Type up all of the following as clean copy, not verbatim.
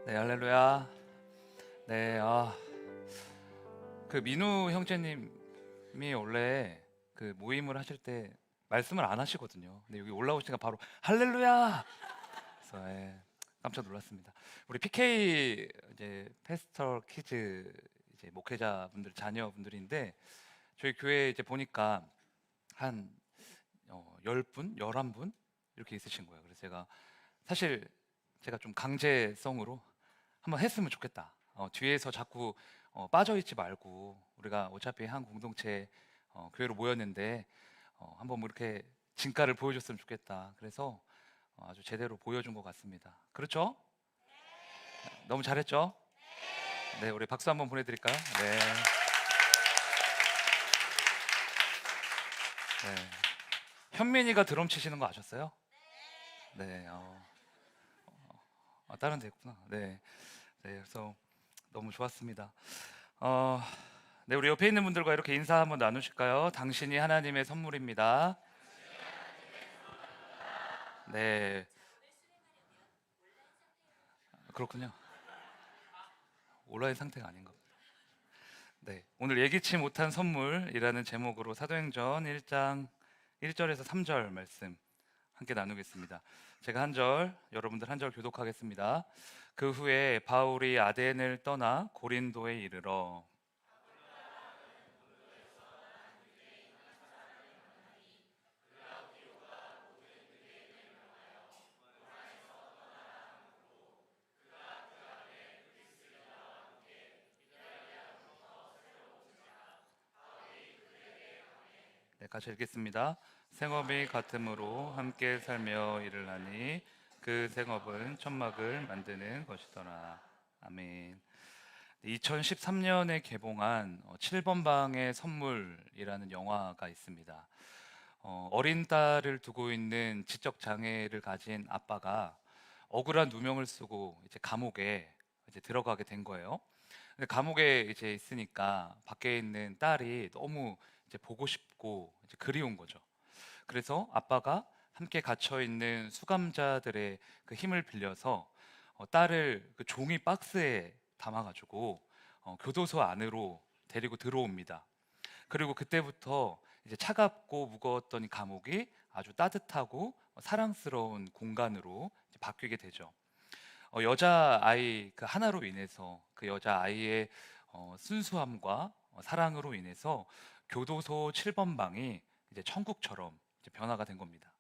네, 할렐루야. 네, 그 민우 형제님이 원래 그 모임을 하실 때 말씀을 안 하시거든요. 근데 여기 올라오시니까 바로 할렐루야. 그래서 깜짝 놀랐습니다. 우리 PK 이제 패스터 키즈 이제 목회자분들 자녀분들인데 저희 교회 이제 보니까 한 10분, 11분 이렇게 있으신 거예요. 그래서 제가 사실 제가 좀 강제성으로 한번 했으면 좋겠다. 뒤에서 자꾸 빠져 있지 말고 우리가 어차피 한 공동체 교회로 모였는데 한번 뭐 이렇게 진가를 보여줬으면 좋겠다. 그래서 아주 제대로 보여준 것 같습니다. 그렇죠? 너무 잘했죠? 네, 우리 박수 한번 보내드릴까요? 네, 네. 현민이가 드럼 치시는 거 아셨어요? 네, 다른 데 있구나. 네, 네, 그래서 너무 좋았습니다. 어, 네, 우리 옆에 있는 분들과 이렇게 인사 한번 나누실까요? 당신이 하나님의 선물입니다. 네, 그렇군요. 온라인 상태가 아닌가 보다. 네, 오늘 예기치 못한 선물이라는 제목으로 사도행전 1장 1절에서 3절 말씀 함께 나누겠습니다. 제가 한 절, 여러분들 한 절 교독하겠습니다. 그 후에 바울이 아덴을 떠나 고린도에 이르러 네, 같이 읽겠습니다. 생업이 같음으로 함께 살며 일을 하니 그 생업은 천막을 만드는 것이더라. 아멘. 2013년에 개봉한 7번 방의 선물이라는 영화가 있습니다. 어린 딸을 두고 있는 지적 장애를 가진 아빠가 억울한 누명을 쓰고 이제 감옥에 이제 들어가게 된 거예요. 근데 감옥에 이제 있으니까 밖에 있는 딸이 너무 이제 보고 싶고 이제 그리운 거죠. 그래서 아빠가 함께 갇혀 있는 수감자들의 그 힘을 빌려서 딸을 그 종이 박스에 담아가지고 교도소 안으로 데리고 들어옵니다. 그리고 그때부터 이제 차갑고 무거웠던 이 감옥이 아주 따뜻하고 사랑스러운 공간으로 이제 바뀌게 되죠. 여자 아이 그 하나로 인해서 그 여자 아이의 순수함과 사랑으로 인해서 교도소 7번 방이 이제 천국처럼 이제 변화가 된 겁니다.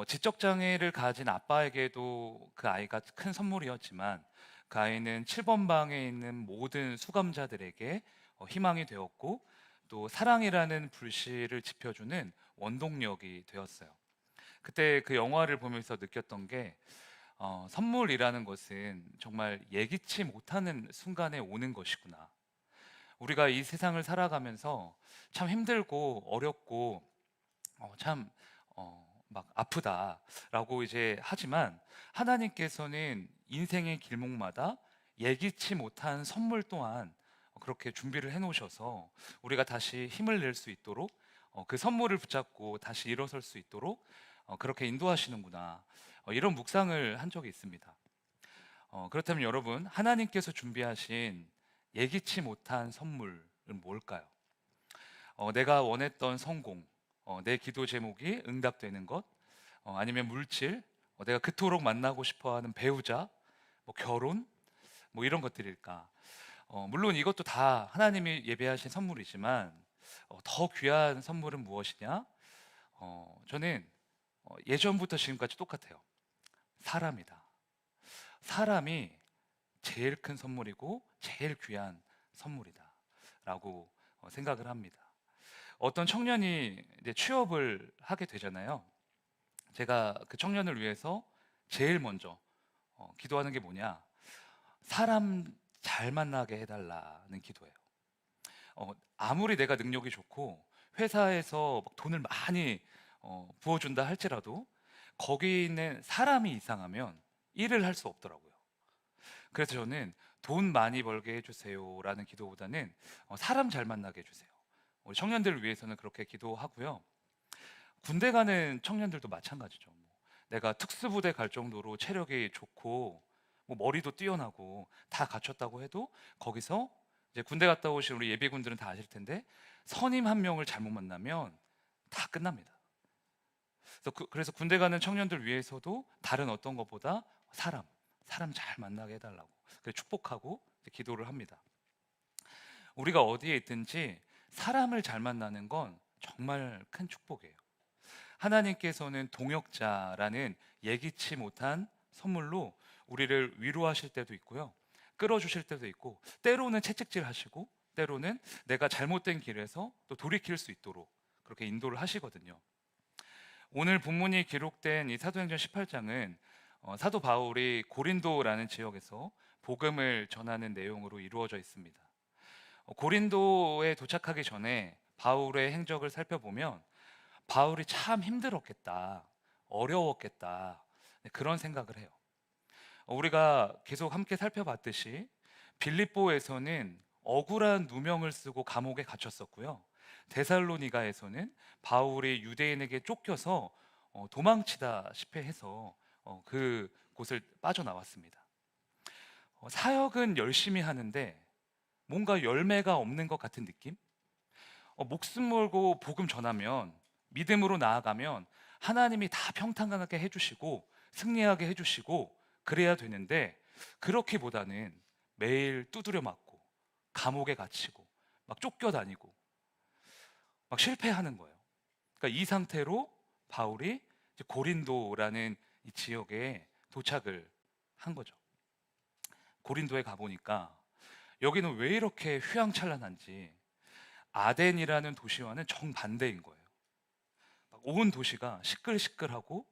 지적 장애를 가진 아빠에게도 그 아이가 큰 선물이었지만 그 아이는 7번 방에 있는 모든 수감자들에게 희망이 되었고 또 사랑이라는 불씨를 지펴주는 원동력이 되었어요. 그때 그 영화를 보면서 느꼈던 게 선물이라는 것은 정말 예기치 못하는 순간에 오는 것이구나. 우리가 이 세상을 살아가면서 참 힘들고 어렵고 참 막 아프다라고 이제 하지만 하나님께서는 인생의 길목마다 예기치 못한 선물 또한 그렇게 준비를 해 놓으셔서 우리가 다시 힘을 낼 수 있도록 그 선물을 붙잡고 다시 일어설 수 있도록 그렇게 인도하시는구나. 이런 묵상을 한 적이 있습니다. 그렇다면 여러분, 하나님께서 준비하신 예기치 못한 선물은 뭘까요? 내가 원했던 성공, 내 기도 제목이 응답되는 것, 아니면 물질, 내가 그토록 만나고 싶어하는 배우자, 뭐 결혼, 뭐 이런 것들일까? 물론 이것도 다 하나님이 예배하신 선물이지만 더 귀한 선물은 무엇이냐? 저는 예전부터 지금까지 똑같아요. 사람이다. 사람이 제일 큰 선물이고 제일 귀한 선물이다. 라고 생각을 합니다. 어떤 청년이 이제 취업을 하게 되잖아요. 제가 그 청년을 위해서 제일 먼저 기도하는 게 뭐냐? 사람 잘 만나게 해달라는 기도예요. 아무리 내가 능력이 좋고 회사에서 막 돈을 많이 부어준다 할지라도 거기 있는 사람이 이상하면 일을 할 수 없더라고요. 그래서 저는 돈 많이 벌게 해주세요라는 기도보다는 사람 잘 만나게 해주세요. 우리 청년들을 위해서는 그렇게 기도하고요. 군대 가는 청년들도 마찬가지죠. 뭐 내가 특수부대 갈 정도로 체력이 좋고 뭐 머리도 뛰어나고 다 갖췄다고 해도 거기서 이제 군대 갔다 오신 우리 예비군들은 다 아실 텐데 선임 한 명을 잘못 만나면 다 끝납니다. 그래서 군대 가는 청년들 위해서도 다른 어떤 것보다 사람 잘 만나게 해달라고 축복하고 기도를 합니다. 우리가 어디에 있든지 사람을 잘 만나는 건 정말 큰 축복이에요. 하나님께서는 동역자라는 예기치 못한 선물로 우리를 위로하실 때도 있고요, 끌어주실 때도 있고, 때로는 채찍질 하시고 때로는 내가 잘못된 길에서 또 돌이킬 수 있도록 그렇게 인도를 하시거든요. 오늘 본문이 기록된 이 사도행전 18장은 사도 바울이 고린도라는 지역에서 복음을 전하는 내용으로 이루어져 있습니다. 고린도에 도착하기 전에 바울의 행적을 살펴보면 바울이 참 힘들었겠다, 어려웠겠다, 그런 생각을 해요. 우리가 계속 함께 살펴봤듯이 빌립보에서는 억울한 누명을 쓰고 감옥에 갇혔었고요, 데살로니가에서는 바울이 유대인에게 쫓겨서 도망치다시피 해서 그 곳을 빠져나왔습니다. 사역은 열심히 하는데 뭔가 열매가 없는 것 같은 느낌? 목숨 걸고 복음 전하면, 믿음으로 나아가면 하나님이 다 평탄하게 해주시고 승리하게 해주시고 그래야 되는데, 그렇기보다는 매일 두드려 맞고 감옥에 갇히고 막 쫓겨다니고 막 실패하는 거예요. 그러니까 이 상태로 바울이 이제 고린도라는 이 지역에 도착을 한 거죠. 고린도에 가보니까 여기는 왜 이렇게 휘황찬란한지, 아덴이라는 도시와는 정반대인 거예요. 온 도시가 시끌시끌하고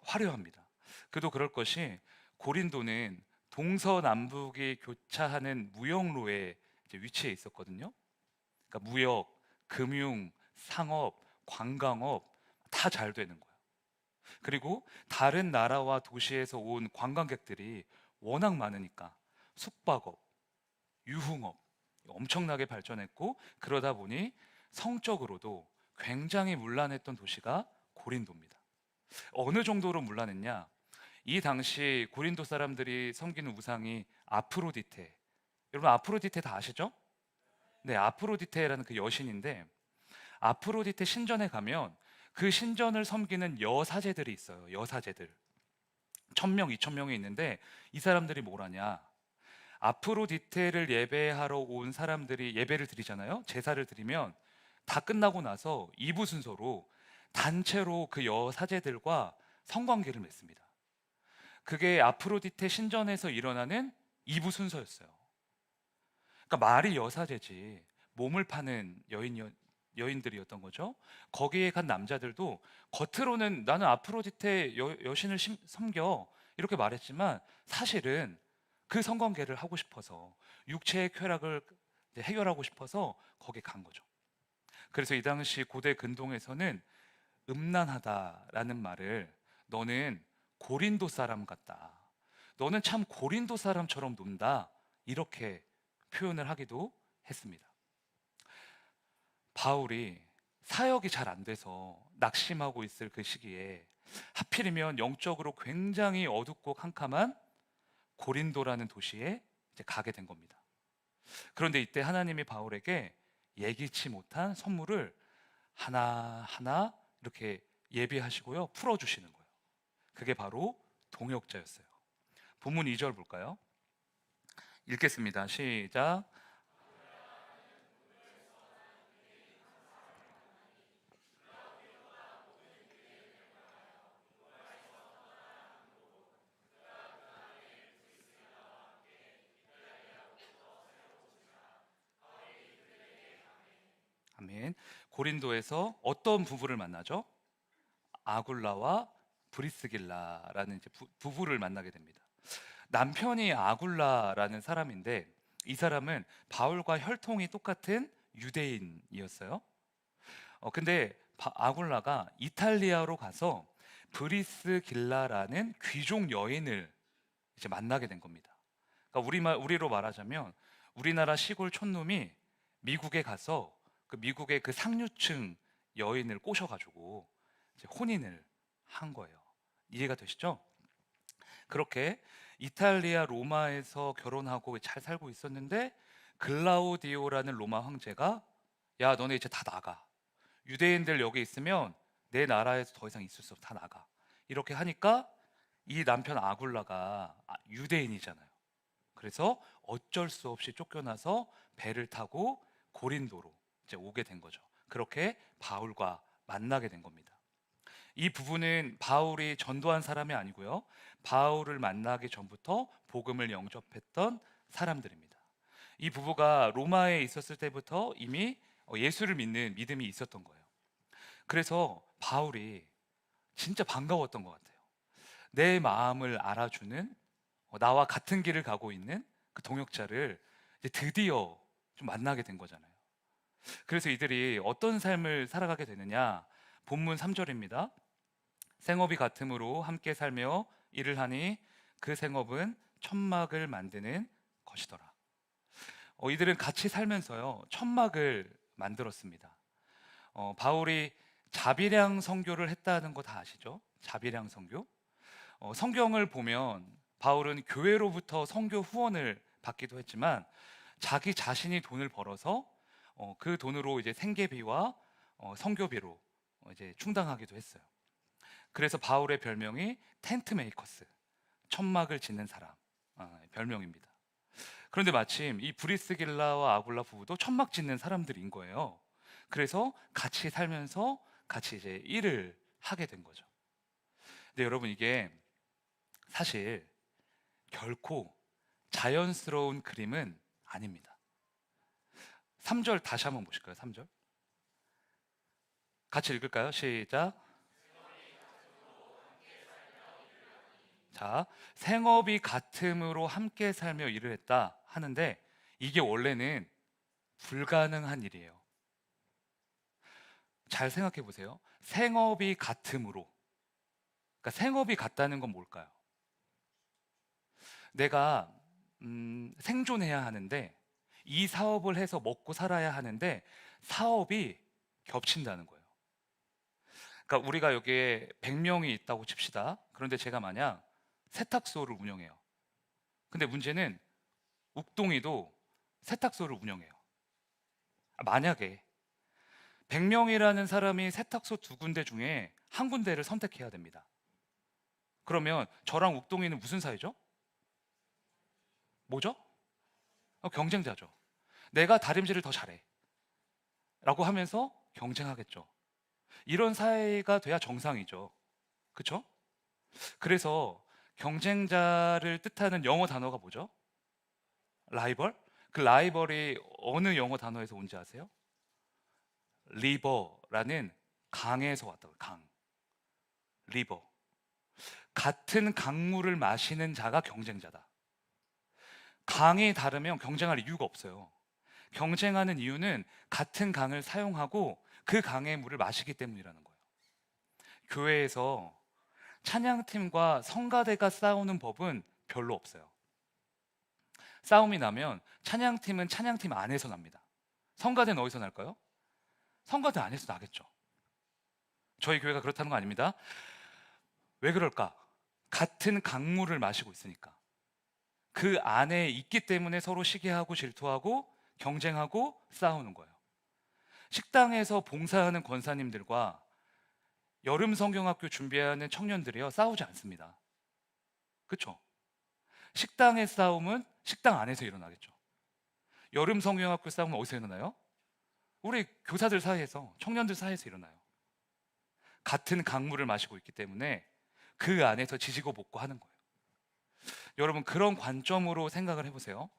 화려합니다. 그도 그럴 것이, 고린도는 동서남북이 교차하는 무역로에 위치해 있었거든요. 그러니까 무역, 금융, 상업, 관광업 다 잘 되는 거예요. 그리고 다른 나라와 도시에서 온 관광객들이 워낙 많으니까 숙박업, 유흥업 엄청나게 발전했고, 그러다 보니 성적으로도 굉장히 문란했던 도시가 고린도입니다. 어느 정도로 문란했냐? 이 당시 고린도 사람들이 섬기는 우상이 아프로디테. 여러분 아프로디테 다 아시죠? 네, 아프로디테라는 그 여신인데, 아프로디테 신전에 가면 그 신전을 섬기는 여사제들이 있어요. 여사제들 1000명, 2000명이 있는데, 이 사람들이 뭘 하냐? 아프로디테를 예배하러 온 사람들이 예배를 드리잖아요. 제사를 드리면 다 끝나고 나서 이부 순서로 단체로 그 여사제들과 성관계를 맺습니다. 그게 아프로디테 신전에서 일어나는 이부 순서였어요. 그러니까 말이 여사제지 몸을 파는 여인들이었던 거죠. 거기에 간 남자들도 겉으로는 나는 아프로디테 여신을 섬겨 이렇게 말했지만, 사실은 그 성관계를 하고 싶어서, 육체의 쾌락을 해결하고 싶어서 거기 간 거죠. 그래서 이 당시 고대 근동에서는 음란하다라는 말을, 너는 고린도 사람 같다, 너는 참 고린도 사람처럼 논다, 이렇게 표현을 하기도 했습니다. 바울이 사역이 잘 안 돼서 낙심하고 있을 그 시기에 하필이면 영적으로 굉장히 어둡고 캄캄한 고린도라는 도시에 이제 가게 된 겁니다. 그런데 이때 하나님이 바울에게 예기치 못한 선물을 하나하나 이렇게 예비하시고요, 풀어주시는 거예요. 그게 바로 동역자였어요. 본문 2절 볼까요? 읽겠습니다. 시작. 아멘. 고린도에서 어떤 부부를 만나죠? 아굴라와 브리스길라라는 이제 부부를 만나게 됩니다. 남편이 아굴라라는 사람인데, 이 사람은 바울과 혈통이 똑같은 유대인이었어요. 근데 아굴라가 이탈리아로 가서 브리스길라라는 귀족 여인을 이제 만나게 된 겁니다. 그러니까 우리로 말하자면 우리나라 시골 촌놈이 미국에 가서 그 미국의 그 상류층 여인을 꼬셔가지고 이제 혼인을 한 거예요. 이해가 되시죠? 그렇게 이탈리아 로마에서 결혼하고 잘 살고 있었는데 글라우디오라는 로마 황제가 야 너네 이제 다 나가. 유대인들 여기 있으면 내 나라에서 더 이상 있을 수 없어. 다 나가. 이렇게 하니까 이 남편 아굴라가 유대인이잖아요. 그래서 어쩔 수 없이 쫓겨나서 배를 타고 고린도로 이제 오게 된 거죠. 그렇게 바울과 만나게 된 겁니다. 이 부분은 바울이 전도한 사람이 아니고요. 바울을 만나기 전부터 복음을 영접했던 사람들입니다. 이 부부가 로마에 있었을 때부터 이미 예수를 믿는 믿음이 있었던 거예요. 그래서 바울이 진짜 반가웠던 것 같아요. 내 마음을 알아주는 나와 같은 길을 가고 있는 그 동역자를 이제 드디어 좀 만나게 된 거잖아요. 그래서 이들이 어떤 삶을 살아가게 되느냐? 본문 3절입니다. 생업이 같음으로 함께 살며 일을 하니 그 생업은 천막을 만드는 것이더라. 이들은 같이 살면서요 천막을 만들었습니다. 바울이 자비량 선교를 했다는 거 다 아시죠? 자비량 선교. 성경을 보면 바울은 교회로부터 선교 후원을 받기도 했지만 자기 자신이 돈을 벌어서 그 돈으로 이제 생계비와 선교비로 이제 충당하기도 했어요. 그래서 바울의 별명이 텐트 메이커스, 천막을 짓는 사람 별명입니다. 그런데 마침 이 브리스길라와 아굴라 부부도 천막 짓는 사람들인 거예요. 그래서 같이 살면서 같이 이제 일을 하게 된 거죠. 근데 여러분 이게 사실 결코 자연스러운 그림은 아닙니다. 3절 다시 한번 보실까요? 3절 같이 읽을까요? 시작. 자, 생업이 같음으로 함께 살며 일을 했다 하는데 이게 원래는 불가능한 일이에요. 잘 생각해 보세요. 생업이 같음으로. 그러니까 생업이 같다는 건 뭘까요? 내가 생존해야 하는데 이 사업을 해서 먹고 살아야 하는데 사업이 겹친다는 거예요. 그러니까 우리가 여기에 100명이 있다고 칩시다. 그런데 제가 만약 세탁소를 운영해요. 근데 문제는 욱동이도 세탁소를 운영해요. 만약에 100명이라는 사람이 세탁소 두 군데 중에 한 군데를 선택해야 됩니다. 그러면 저랑 욱동이는 무슨 사이죠? 뭐죠? 경쟁자죠. 내가 다림질을 더 잘해 라고 하면서 경쟁하겠죠. 이런 사회가 돼야 정상이죠. 그렇죠? 그래서 경쟁자를 뜻하는 영어 단어가 뭐죠? 라이벌? 그 라이벌이 어느 영어 단어에서 온지 아세요? 리버라는 강에서 왔다고. 강. 리버. 같은 강물을 마시는 자가 경쟁자다. 강이 다르면 경쟁할 이유가 없어요. 경쟁하는 이유는 같은 강을 사용하고 그 강의 물을 마시기 때문이라는 거예요. 교회에서 찬양팀과 성가대가 싸우는 법은 별로 없어요. 싸움이 나면 찬양팀은 찬양팀 안에서 납니다. 성가대는 어디서 날까요? 성가대 안에서 나겠죠. 저희 교회가 그렇다는 거 아닙니다. 왜 그럴까? 같은 강물을 마시고 있으니까. 그 안에 있기 때문에 서로 시기하고 질투하고 경쟁하고 싸우는 거예요. 식당에서 봉사하는 권사님들과 여름 성경학교 준비하는 청년들이요 싸우지 않습니다. 그렇죠? 식당의 싸움은 식당 안에서 일어나겠죠. 여름 성경학교 싸움은 어디서 일어나요? 우리 교사들 사이에서, 청년들 사이에서 일어나요. 같은 강물을 마시고 있기 때문에 그 안에서 지지고 볶고 하는 거예요. 여러분 그런 관점으로 생각을 해보세요.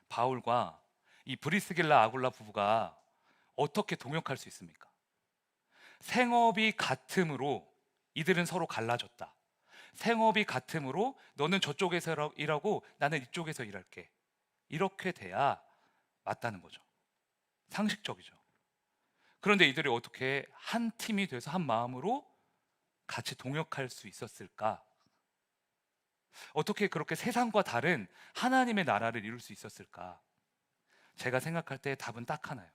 바울과 이 브리스길라 아굴라 부부가 어떻게 동역할 수 있습니까? 생업이 같음으로 이들은 서로 갈라졌다. 생업이 같음으로 너는 저쪽에서 일하고 나는 이쪽에서 일할게. 이렇게 돼야 맞다는 거죠. 상식적이죠. 그런데 이들이 어떻게 한 팀이 돼서 한 마음으로 같이 동역할 수 있었을까? 어떻게 그렇게 세상과 다른 하나님의 나라를 이룰 수 있었을까? 제가 생각할 때 답은 딱 하나예요.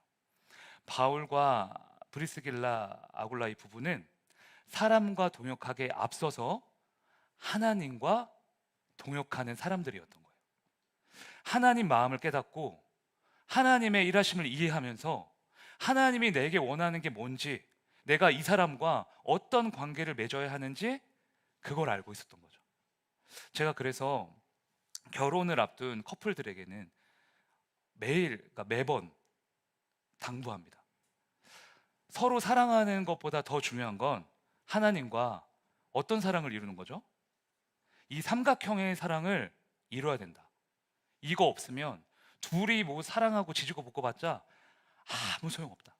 바울과 브리스길라 아굴라 이 부부는 사람과 동역하기에 앞서서 하나님과 동역하는 사람들이었던 거예요. 하나님 마음을 깨닫고 하나님의 일하심을 이해하면서 하나님이 내게 원하는 게 뭔지, 내가 이 사람과 어떤 관계를 맺어야 하는지 그걸 알고 있었던 거죠. 제가 그래서 결혼을 앞둔 커플들에게는 그러니까 매번 당부합니다. 서로 사랑하는 것보다 더 중요한 건 하나님과 어떤 사랑을 이루는 거죠? 이 삼각형의 사랑을 이루어야 된다. 이거 없으면 둘이 뭐 사랑하고 지지고 볶고봤자 아무 소용없다.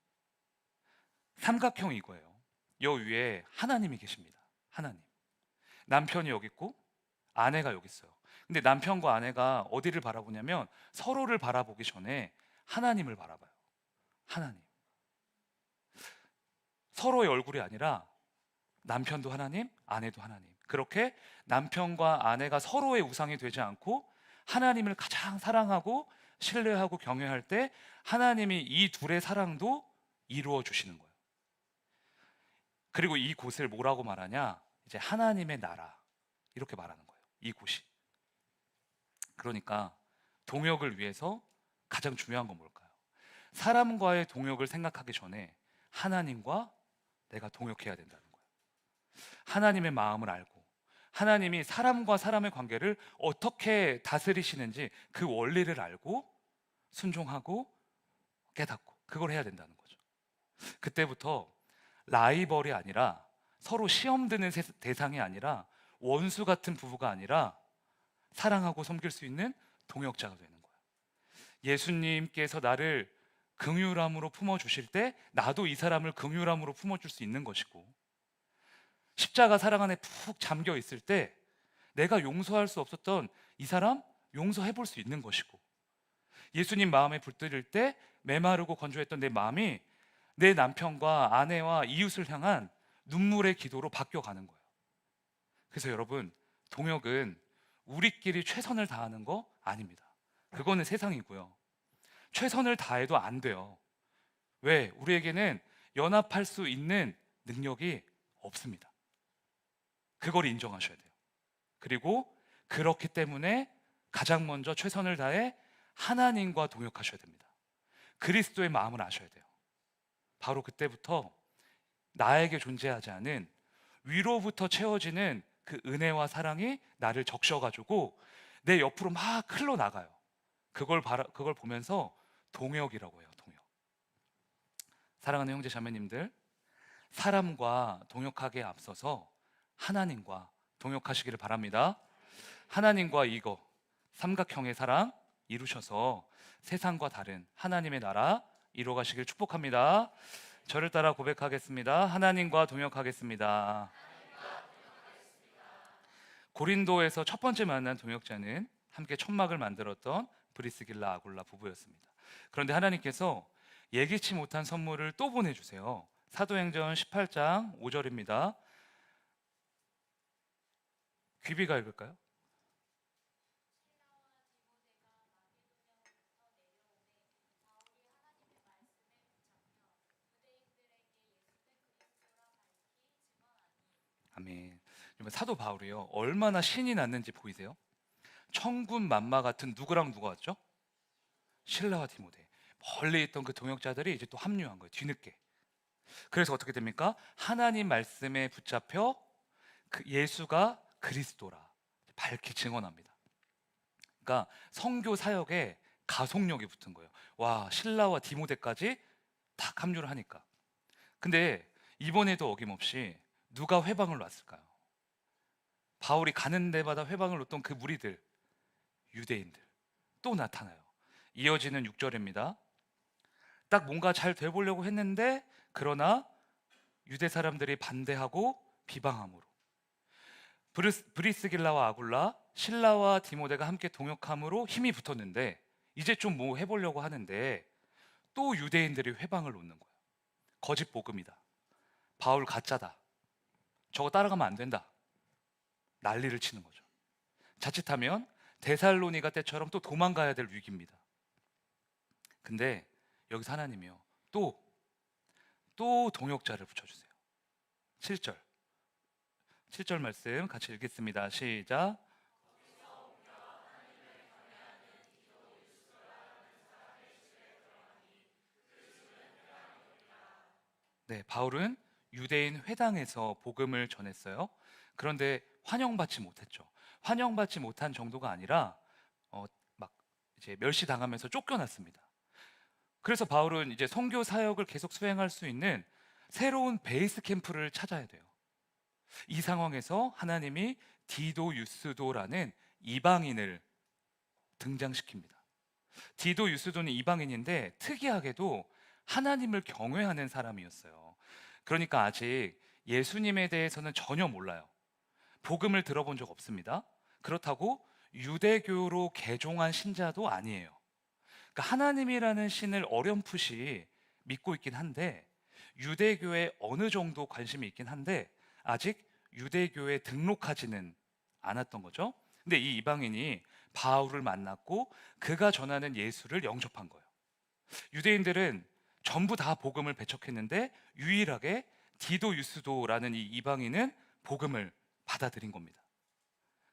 삼각형이 이거예요. 여 위에 하나님이 계십니다. 하나님. 남편이 여기 있고 아내가 여기 있어요. 근데 남편과 아내가 어디를 바라보냐면 서로를 바라보기 전에 하나님을 바라봐요. 하나님. 서로의 얼굴이 아니라 남편도 하나님, 아내도 하나님. 그렇게 남편과 아내가 서로의 우상이 되지 않고 하나님을 가장 사랑하고 신뢰하고 경외할 때 하나님이 이 둘의 사랑도 이루어 주시는 거예요. 그리고 이 곳을 뭐라고 말하냐? 이제 하나님의 나라. 이렇게 말하는 거예요. 이 곳이. 그러니까 동역을 위해서 가장 중요한 건 뭘까요? 사람과의 동역을 생각하기 전에 하나님과 내가 동역해야 된다는 거예요. 하나님의 마음을 알고 하나님이 사람과 사람의 관계를 어떻게 다스리시는지 그 원리를 알고 순종하고 깨닫고 그걸 해야 된다는 거죠. 그때부터 라이벌이 아니라 서로 시험 드는 대상이 아니라 원수 같은 부부가 아니라 사랑하고 섬길 수 있는 동역자가 되는 거예요. 예수님께서 나를 긍휼함으로 품어주실 때 나도 이 사람을 긍휼함으로 품어줄 수 있는 것이고, 십자가 사랑 안에 푹 잠겨 있을 때 내가 용서할 수 없었던 이 사람 용서해 볼 수 있는 것이고, 예수님 마음에 불들일 때 메마르고 건조했던 내 마음이 내 남편과 아내와 이웃을 향한 눈물의 기도로 바뀌어가는 거예요. 그래서 여러분, 동역은 우리끼리 최선을 다하는 거 아닙니다. 그거는 세상이고요. 최선을 다해도 안 돼요. 왜? 우리에게는 연합할 수 있는 능력이 없습니다. 그걸 인정하셔야 돼요. 그리고 그렇기 때문에 가장 먼저 최선을 다해 하나님과 동역하셔야 됩니다. 그리스도의 마음을 아셔야 돼요. 바로 그때부터 나에게 존재하지 않은 위로부터 채워지는 그 은혜와 사랑이 나를 적셔가지고 내 옆으로 막 흘러나가요. 그걸 보면서 동역이라고 해요. 동역. 사랑하는 형제 자매님들, 사람과 동역하기에 앞서서 하나님과 동역하시기를 바랍니다. 하나님과 이거 삼각형의 사랑 이루셔서 세상과 다른 하나님의 나라 이루어가시길 축복합니다. 저를 따라 고백하겠습니다. 하나님과 동역하겠습니다. 고린도에서 첫 번째 만난 동역자는 함께 천막을 만들었던 브리스길라 아굴라 부부였습니다. 그런데 하나님께서 예기치 못한 선물을 또 보내주세요. 사도행전 18장 5절입니다. 귀비가 읽을까요? 아멘. 사도 바울이요, 얼마나 신이 났는지 보이세요? 천군 만마 같은 누구랑 누가 왔죠? 실라와 디모데. 멀리 있던 그 동역자들이 이제 또 합류한 거예요, 뒤늦게. 그래서 어떻게 됩니까? 하나님 말씀에 붙잡혀 그 예수가 그리스도라 밝히 증언합니다. 그러니까 선교 사역에 가속력이 붙은 거예요. 와, 실라와 디모데까지 다 합류를 하니까. 근데 이번에도 어김없이 누가 회방을 놨을까요? 바울이 가는 데마다 회방을 놓던 그 무리들, 유대인들 또 나타나요. 이어지는 6절입니다. 딱 뭔가 잘 돼보려고 했는데 그러나 유대 사람들이 반대하고 비방함으로 브리스길라와 아굴라, 실라와 디모데가 함께 동역함으로 힘이 붙었는데 이제 좀 뭐 해보려고 하는데 또 유대인들이 회방을 놓는 거예요. 거짓 복음이다, 바울 가짜다, 저거 따라가면 안 된다, 난리를 치는 거죠. 자칫하면 데살로니가 때처럼 또 도망가야 될 위기입니다. 근데 여기서 하나님이요, 또 동역자를 붙여주세요. 7절, 7절 말씀 같이 읽겠습니다. 시작. 네, 바울은 유대인 회당에서 복음을 전했어요. 그런데 환영받지 못했죠. 환영받지 못한 정도가 아니라 막 이제 멸시당하면서 쫓겨났습니다. 그래서 바울은 이제 선교 사역을 계속 수행할 수 있는 새로운 베이스 캠프를 찾아야 돼요. 이 상황에서 하나님이 디도 유스도라는 이방인을 등장시킵니다. 디도 유스도는 이방인인데 특이하게도 하나님을 경외하는 사람이었어요. 그러니까 아직 예수님에 대해서는 전혀 몰라요. 복음을 들어본 적 없습니다. 그렇다고 유대교로 개종한 신자도 아니에요. 그러니까 하나님이라는 신을 어렴풋이 믿고 있긴 한데 유대교에 어느 정도 관심이 있긴 한데 아직 유대교에 등록하지는 않았던 거죠. 근데 이 이방인이 바울을 만났고 그가 전하는 예수를 영접한 거예요. 유대인들은 전부 다 복음을 배척했는데 유일하게 디도 유스도라는 이 이방인은 복음을 받아들인 겁니다.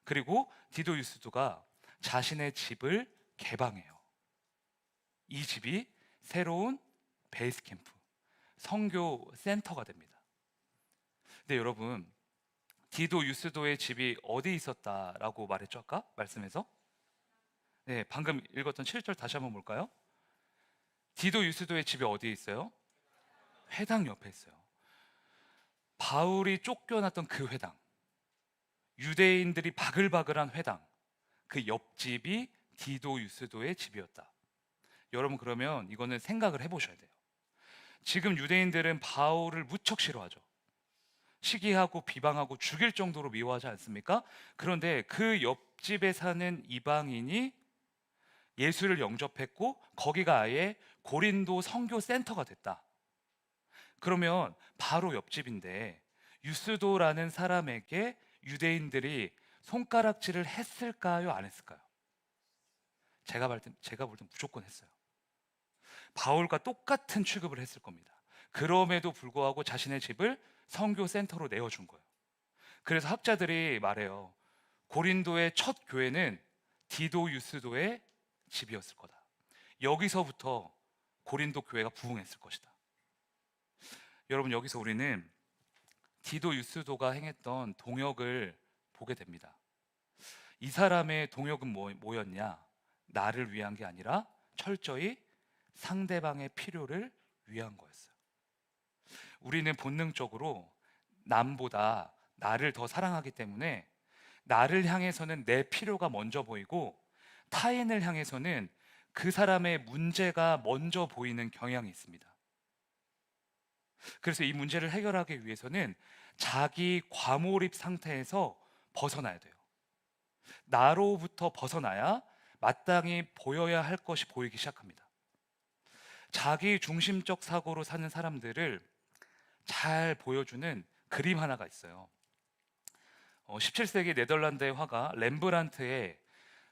그리고 디도 유스도가 자신의 집을 개방해요. 이 집이 새로운 베이스 캠프, 선교 센터가 됩니다. 근데 여러분, 디도 유스도의 집이 어디 있었다라고 말했죠? 아까 말씀에서? 네, 방금 읽었던 7절 다시 한번 볼까요? 디도 유스도의 집이 어디에 있어요? 회당 옆에 있어요. 바울이 쫓겨났던 그 회당, 유대인들이 바글바글한 회당, 그 옆집이 디도 유스도의 집이었다. 여러분, 그러면 이거는 생각을 해보셔야 돼요. 지금 유대인들은 바울을 무척 싫어하죠. 시기하고 비방하고 죽일 정도로 미워하지 않습니까? 그런데 그 옆집에 사는 이방인이 예수를 영접했고 거기가 아예 고린도 선교 센터가 됐다. 그러면 바로 옆집인데 유스도라는 사람에게 유대인들이 손가락질을 했을까요? 안 했을까요? 제가 볼 땐 무조건 했어요. 바울과 똑같은 취급을 했을 겁니다. 그럼에도 불구하고 자신의 집을 선교 센터로 내어준 거예요. 그래서 학자들이 말해요. 고린도의 첫 교회는 디도 유스도의 집이었을 거다. 여기서부터 고린도 교회가 부흥했을 것이다. 여러분, 여기서 우리는 디도 유스도가 행했던 동역을 보게 됩니다. 이 사람의 동역은 뭐였냐? 나를 위한 게 아니라 철저히 상대방의 필요를 위한 거였어요. 우리는 본능적으로 남보다 나를 더 사랑하기 때문에 나를 향해서는 내 필요가 먼저 보이고 타인을 향해서는 그 사람의 문제가 먼저 보이는 경향이 있습니다. 그래서 이 문제를 해결하기 위해서는 자기 과몰입 상태에서 벗어나야 돼요. 나로부터 벗어나야 마땅히 보여야 할 것이 보이기 시작합니다. 자기 중심적 사고로 사는 사람들을 잘 보여주는 그림 하나가 있어요. 17세기 네덜란드의 화가 렘브란트의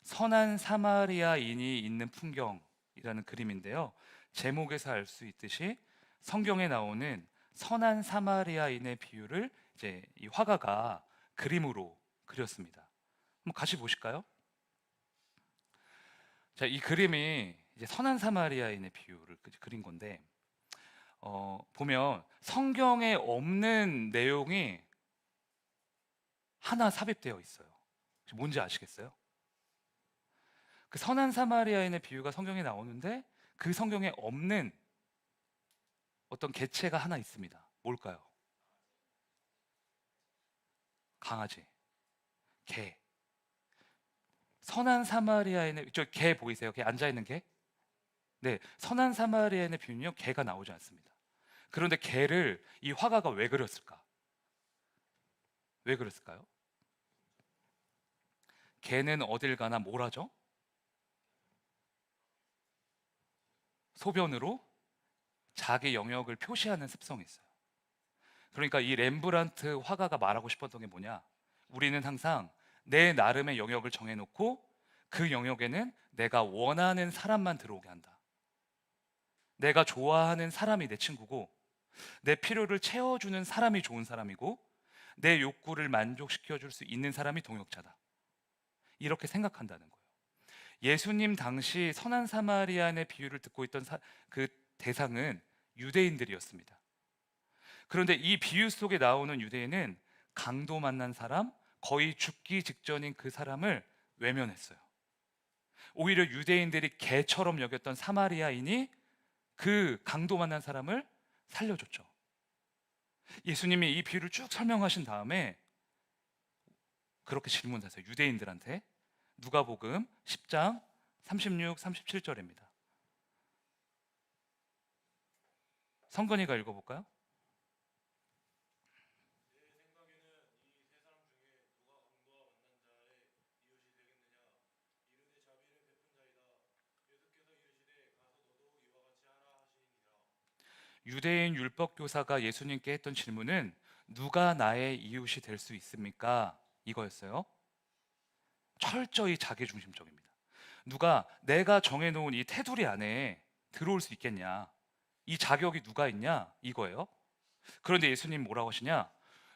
선한 사마리아인이 있는 풍경이라는 그림인데요. 제목에서 알 수 있듯이 성경에 나오는 선한 사마리아인의 비유를 이제 이 화가가 그림으로 그렸습니다. 한번 같이 보실까요? 자, 이 그림이 이제 선한 사마리아인의 비유를 그린 건데 보면 성경에 없는 내용이 하나 삽입되어 있어요. 뭔지 아시겠어요? 그 선한 사마리아인의 비유가 성경에 나오는데 그 성경에 없는 어떤 개체가 하나 있습니다. 뭘까요? 강아지, 개. 선한 사마리아인의 저 개 보이세요? 개 앉아 있는 개? 네, 선한 사마리아인의 비유는요 개가 나오지 않습니다. 그런데 개를 이 화가가 왜 그렸을까? 왜 그랬을까요? 개는 어딜 가나 뭘 하죠? 소변으로 자기 영역을 표시하는 습성이 있어요. 그러니까 이 렘브란트 화가가 말하고 싶었던 게 뭐냐? 우리는 항상 내 나름의 영역을 정해놓고 그 영역에는 내가 원하는 사람만 들어오게 한다. 내가 좋아하는 사람이 내 친구고 내 필요를 채워주는 사람이 좋은 사람이고 내 욕구를 만족시켜 줄 수 있는 사람이 동역자다. 이렇게 생각한다는 거예요. 예수님 당시 선한 사마리아인의 비유를 듣고 있던 그 대상은 유대인들이었습니다. 그런데 이 비유 속에 나오는 유대인은 강도 만난 사람, 거의 죽기 직전인 그 사람을 외면했어요. 오히려 유대인들이 개처럼 여겼던 사마리아인이 그 강도 만난 사람을 살려줬죠. 예수님이 이 비유를 쭉 설명하신 다음에 그렇게 질문하세요. 유대인들한테. 누가복음 10장 36, 37절입니다. 성건이가 읽어볼까요? 유대인 율법 교사가 예수님께 했던 질문은 누가 나의 이웃이 될 수 있습니까? 이거였어요. 철저히 자기중심적입니다. 누가 내가 정해놓은 이 테두리 안에 들어올 수 있겠냐? 이 자격이 누가 있냐? 이거예요. 그런데 예수님 뭐라고 하시냐?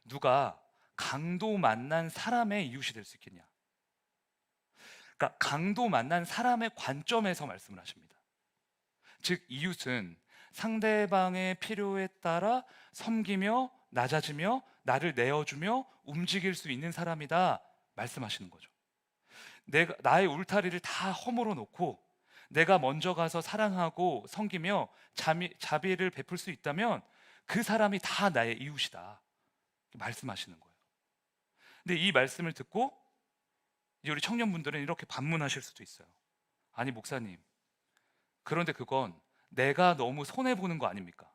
누가 강도 만난 사람의 이웃이 될 수 있겠냐? 그러니까 강도 만난 사람의 관점에서 말씀을 하십니다. 즉 이웃은 상대방의 필요에 따라 섬기며 낮아지며 나를 내어주며 움직일 수 있는 사람이다 말씀하시는 거죠. 나의 울타리를 다 허물어 놓고 내가 먼저 가서 사랑하고 섬기며 자비를 베풀 수 있다면 그 사람이 다 나의 이웃이다 말씀하시는 거예요. 근데 이 말씀을 듣고 이제 우리 청년분들은 이렇게 반문하실 수도 있어요. 아니 목사님, 그런데 그건 내가 너무 손해보는 거 아닙니까?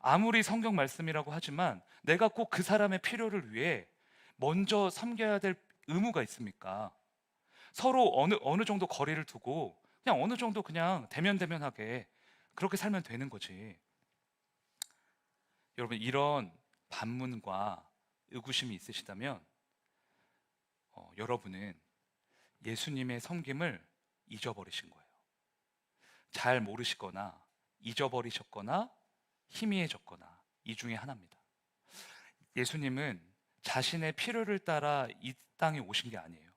아무리 성경 말씀이라고 하지만 내가 꼭 그 사람의 필요를 위해 먼저 섬겨야 될 의무가 있습니까? 서로 어느 정도 거리를 두고 그냥 어느 정도 그냥 대면대면하게 그렇게 살면 되는 거지. 여러분, 이런 반문과 의구심이 있으시다면 여러분은 예수님의 섬김을 잊어버리신 거예요. 잘 모르시거나 잊어버리셨거나 희미해졌거나 이 중에 하나입니다. 예수님은 자신의 필요를 따라 이 땅에 오신 게 아니에요.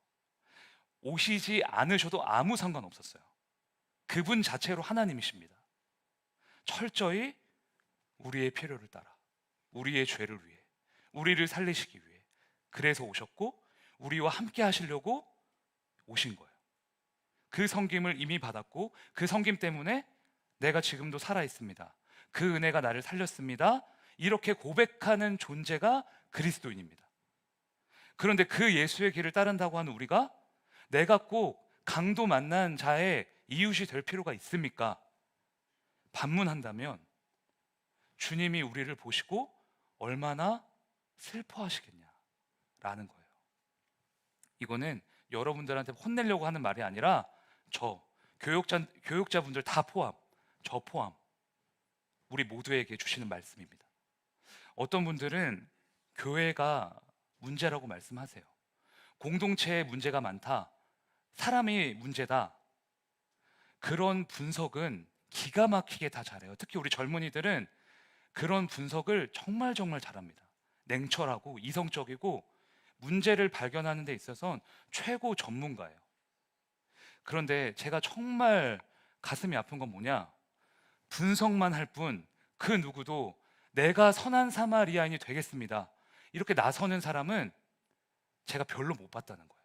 오시지 않으셔도 아무 상관없었어요. 그분 자체로 하나님이십니다. 철저히 우리의 필요를 따라, 우리의 죄를 위해, 우리를 살리시기 위해 그래서 오셨고 우리와 함께 하시려고 오신 거예요. 그 섬김을 이미 받았고 그 섬김 때문에 내가 지금도 살아 있습니다. 그 은혜가 나를 살렸습니다. 이렇게 고백하는 존재가 그리스도인입니다. 그런데 그 예수의 길을 따른다고 하는 우리가 내가 꼭 강도 만난 자의 이웃이 될 필요가 있습니까? 반문한다면 주님이 우리를 보시고 얼마나 슬퍼하시겠냐라는 거예요. 이거는 여러분들한테 혼내려고 하는 말이 아니라 교육자분들 다 포함, 저 포함 우리 모두에게 주시는 말씀입니다. 어떤 분들은 교회가 문제라고 말씀하세요. 공동체에 문제가 많다, 사람이 문제다. 그런 분석은 기가 막히게 다 잘해요. 특히 우리 젊은이들은 그런 분석을 정말 잘합니다. 냉철하고 이성적이고 문제를 발견하는 데 있어서는 최고 전문가예요. 그런데 제가 정말 가슴이 아픈 건 뭐냐? 분석만 할 뿐 그 누구도 내가 선한 사마리아인이 되겠습니다, 이렇게 나서는 사람은 제가 별로 못 봤다는 거예요.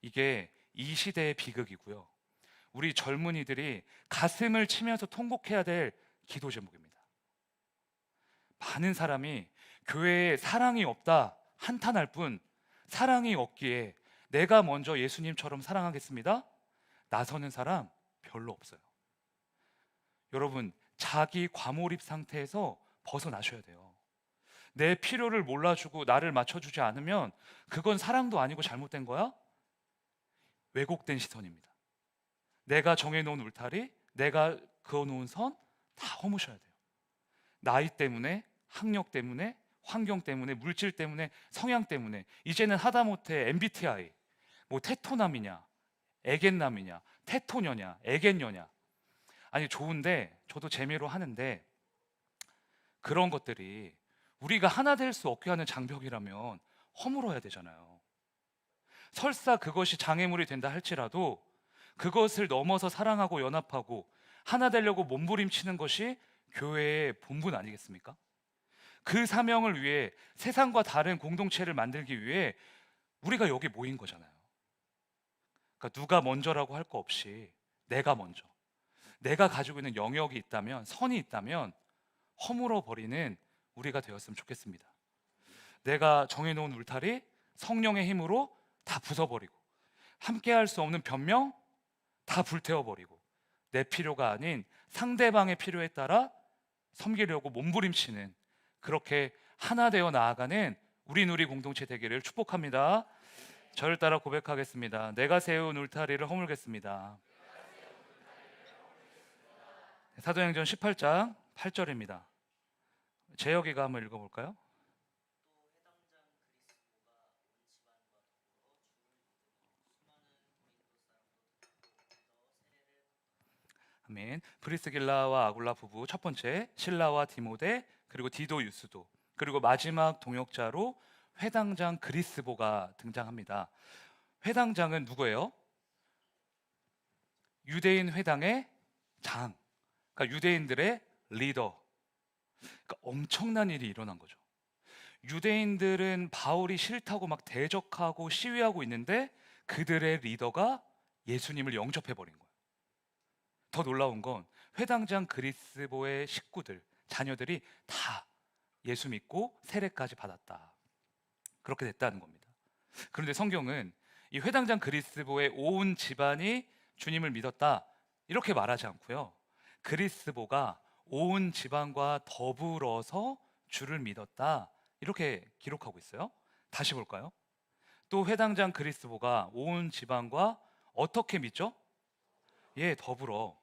이게 이 시대의 비극이고요. 우리 젊은이들이 가슴을 치면서 통곡해야 될 기도 제목입니다. 많은 사람이 교회에 사랑이 없다 한탄할 뿐 사랑이 없기에 내가 먼저 예수님처럼 사랑하겠습니다 나서는 사람 별로 없어요. 여러분, 자기 과몰입 상태에서 벗어나셔야 돼요. 내 필요를 몰라주고 나를 맞춰주지 않으면 그건 사랑도 아니고 잘못된 거야? 왜곡된 시선입니다. 내가 정해놓은 울타리, 내가 그어놓은 선 다 허무셔야 돼요. 나이 때문에, 학력 때문에, 환경 때문에, 물질 때문에, 성향 때문에 이제는 하다못해 MBTI, 뭐 테토남이냐, 애견남이냐, 테토녀냐, 애견녀냐, 아니 좋은데 저도 재미로 하는데 그런 것들이 우리가 하나 될 수 없게 하는 장벽이라면 허물어야 되잖아요. 설사 그것이 장애물이 된다 할지라도 그것을 넘어서 사랑하고 연합하고 하나 되려고 몸부림치는 것이 교회의 본분 아니겠습니까? 그 사명을 위해 세상과 다른 공동체를 만들기 위해 우리가 여기 모인 거잖아요. 그러니까 누가 먼저라고 할 거 없이 내가 먼저, 내가 가지고 있는 영역이 있다면, 선이 있다면 허물어 버리는 우리가 되었으면 좋겠습니다. 내가 정해놓은 울타리 성령의 힘으로 다 부숴버리고, 함께 할 수 없는 변명 다 불태워버리고, 내 필요가 아닌 상대방의 필요에 따라 섬기려고 몸부림치는, 그렇게 하나 되어 나아가는 우리 공동체 되기를 축복합니다. 저를 따라 고백하겠습니다. 내가 세운 울타리를 허물겠습니다. 사도행전 18장 8절입니다. 재혁이가 한번 읽어볼까요? 아멘. 브리스길라와 아굴라 부부 첫 번째, 실라와 디모데, 그리고 디도 유스도, 그리고 마지막 동역자로 회당장 그리스보가 등장합니다. 회당장은 누구예요? 유대인 회당의 장, 그러니까 유대인들의 리더. 그러니까 엄청난 일이 일어난 거죠. 유대인들은 바울이 싫다고 막 대적하고 시위하고 있는데 그들의 리더가 예수님을 영접해 버린 거예요. 더 놀라운 건 회당장 그리스보의 식구들, 자녀들이 다 예수 믿고 세례까지 받았다. 그렇게 됐다는 겁니다. 그런데 성경은 이 회당장 그리스보의 온 집안이 주님을 믿었다 이렇게 말하지 않고요. 그리스보가 온 집안과 더불어서 주를 믿었다 이렇게 기록하고 있어요. 다시 볼까요? 또 회당장 그리스보가 온 집안과 어떻게 믿죠? 예, 더불어.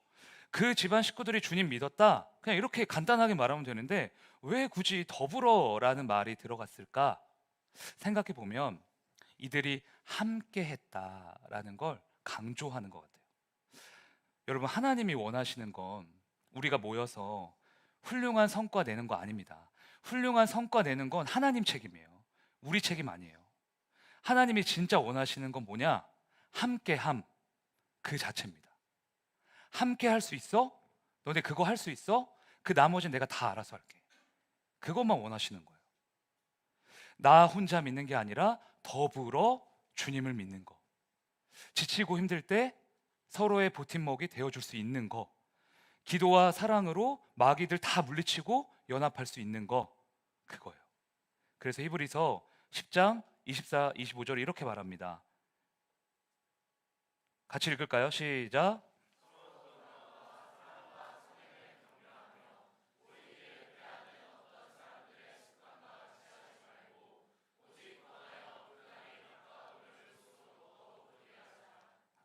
그 집안 식구들이 주님 믿었다. 그냥 이렇게 간단하게 말하면 되는데 왜 굳이 더불어라는 말이 들어갔을까? 생각해 보면 이들이 함께 했다라는 걸 강조하는 것 같아요. 여러분, 하나님이 원하시는 건 우리가 모여서 훌륭한 성과 내는 거 아닙니다. 훌륭한 성과 내는 건 하나님 책임이에요. 우리 책임 아니에요. 하나님이 진짜 원하시는 건 뭐냐? 함께함 그 자체입니다. 함께 할 수 있어? 너네 그거 할 수 있어? 그 나머지는 내가 다 알아서 할게. 그것만 원하시는 거예요. 나 혼자 믿는 게 아니라 더불어 주님을 믿는 거. 지치고 힘들 때 서로의 보팀목이 되어줄 수 있는 거. 기도와 사랑으로 마귀들 다 물리치고 연합할 수 있는 거. 그거예요. 그래서 히브리서 10장 24, 25절 이렇게 말합니다. 같이 읽을까요? 시작.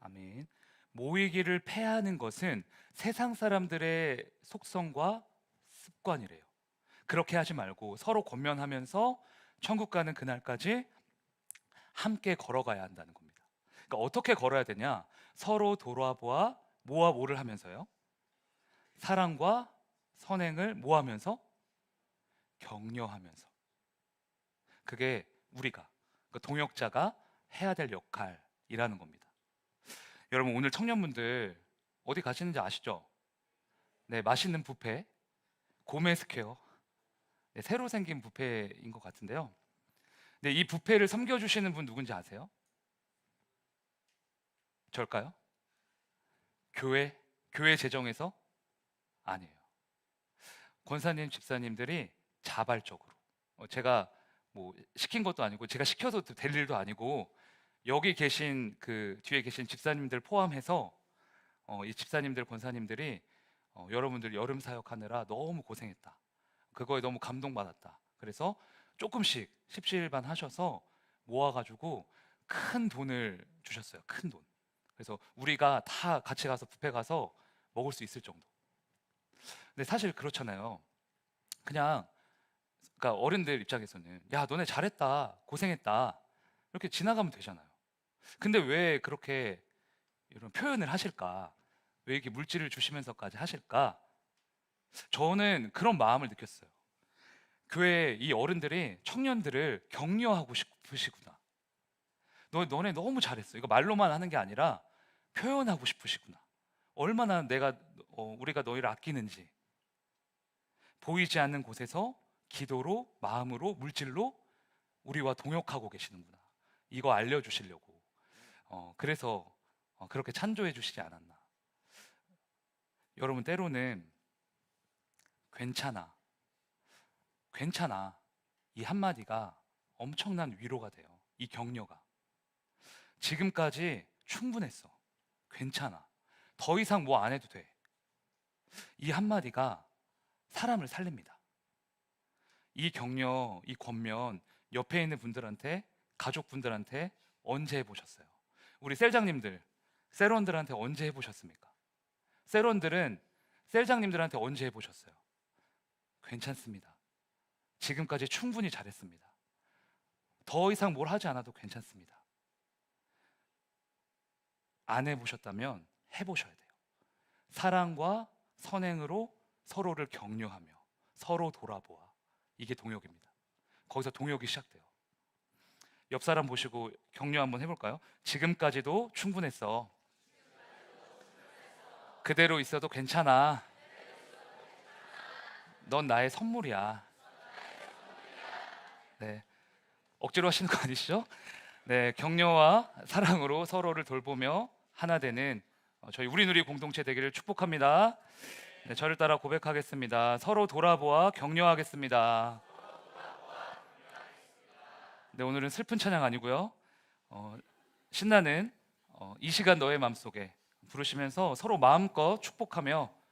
아멘. 모이기를 패하는 것은 세상 사람들의 속성과 습관이래요. 그렇게 하지 말고 서로 권면하면서 천국 가는 그날까지 함께 걸어가야 한다는 겁니다. 그러니까 어떻게 걸어야 되냐? 서로 돌아보아 뭐와 뭐를 하면서요? 사랑과 선행을 뭐 하면서? 격려하면서. 그게 우리가, 그 동역자가 해야 될 역할이라는 겁니다. 여러분, 오늘 청년분들 어디 가시는지 아시죠? 네, 맛있는 뷔페 고메 스퀘어, 네, 새로 생긴 뷔페인 것 같은데요. 네, 이 뷔페를 섬겨주시는 분 누군지 아세요? 절까요? 교회 재정에서? 아니에요. 권사님, 집사님들이 자발적으로, 제가 뭐 시킨 것도 아니고 제가 시켜서 될 일도 아니고 여기 계신 그 뒤에 계신 집사님들 포함해서 이 집사님들, 권사님들이 여러분들 여름 사역하느라 너무 고생했다. 그거에 너무 감동받았다. 그래서 조금씩 십시일반 하셔서 모아가지고 큰 돈을 주셨어요. 큰 돈. 그래서 우리가 다 같이 가서 뷔페 가서 먹을 수 있을 정도. 근데 사실 그렇잖아요. 그냥 그러니까 어른들 입장에서는 야, 너네 잘했다, 고생했다 이렇게 지나가면 되잖아요. 근데 왜 그렇게 이런 표현을 하실까? 왜 이렇게 물질을 주시면서까지 하실까? 저는 그런 마음을 느꼈어요. 교회 이 어른들이 청년들을 격려하고 싶으시구나. 너네 너무 잘했어. 이거 말로만 하는 게 아니라 표현하고 싶으시구나. 얼마나 우리가 너희를 아끼는지 보이지 않는 곳에서 기도로, 마음으로, 물질로 우리와 동역하고 계시는구나. 이거 알려주시려고. 그래서 그렇게 찬조해 주시지 않았나. 여러분, 때로는 괜찮아, 괜찮아, 이 한마디가 엄청난 위로가 돼요. 이 격려가. 지금까지 충분했어. 괜찮아. 더 이상 뭐 안 해도 돼. 이 한마디가 사람을 살립니다. 이 격려, 이 권면 옆에 있는 분들한테, 가족분들한테 언제 해보셨어요? 우리 셀장님들, 셀원들한테 언제 해보셨습니까? 셀원들은 셀장님들한테 언제 해보셨어요? 괜찮습니다. 지금까지 충분히 잘했습니다. 더 이상 뭘 하지 않아도 괜찮습니다. 안 해보셨다면 해보셔야 돼요. 사랑과 선행으로 서로를 격려하며 서로 돌아보아. 이게 동역입니다. 거기서 동역이 시작돼요. 옆 사람 보시고 격려 한번 해볼까요? 지금까지도 충분했어. 그대로 있어도 괜찮아. 넌 나의 선물이야. 네, 억지로 하시는 거 아니시죠? 네, 격려와 사랑으로 서로를 돌보며 하나 되는 저희 우리누리 공동체 되기를 축복합니다. 네, 저를 따라 고백하겠습니다. 서로 돌아보아 격려하겠습니다. 네, 오늘은 슬픈 찬양 아니고요. 신나는 이 시간 너의 맘속에 부르시면서 서로 마음껏 축복하며